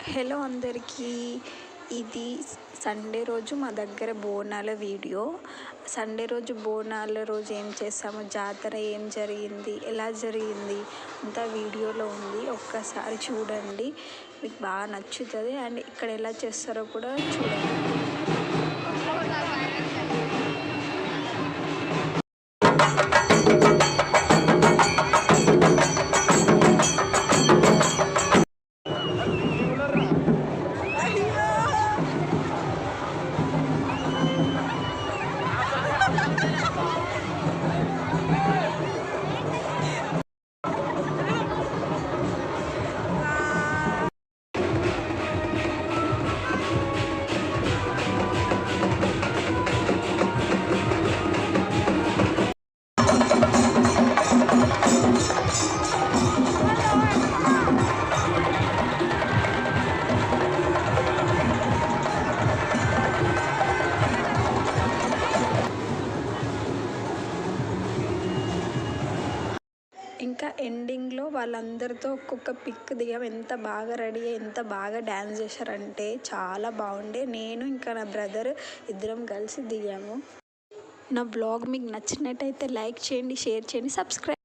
Hello అందరికీ, ఇది Sunday రోజు మా దగ్గర బోనాల వీడియో. సండే రోజు బోనాల రోజు ఏం చేస్తాము, జాతర ఏం జరిగింది, ఎలా జరిగింది అంతా వీడియోలో ఉంది. ఒక్కసారి చూడండి, మీకు బాగా నచ్చుతుంది. అండ్ ఇక్కడ ఎలా చేస్తారో కూడా చూడండి. ఇంకా ఎండింగ్లో వాళ్ళందరితో ఒక్కొక్క పిక్ దిగాం. ఎంత బాగా రెడీ అయ్యి ఎంత బాగా డ్యాన్స్ చేశారంటే చాలా బాగుండే. నేను ఇంకా నా బ్రదర్ ఇద్దరం కలిసి దిగాము. నా బ్లాగ్ మీకు నచ్చినట్టయితే లైక్ చేయండి, షేర్ చేయండి, సబ్స్క్రైబ్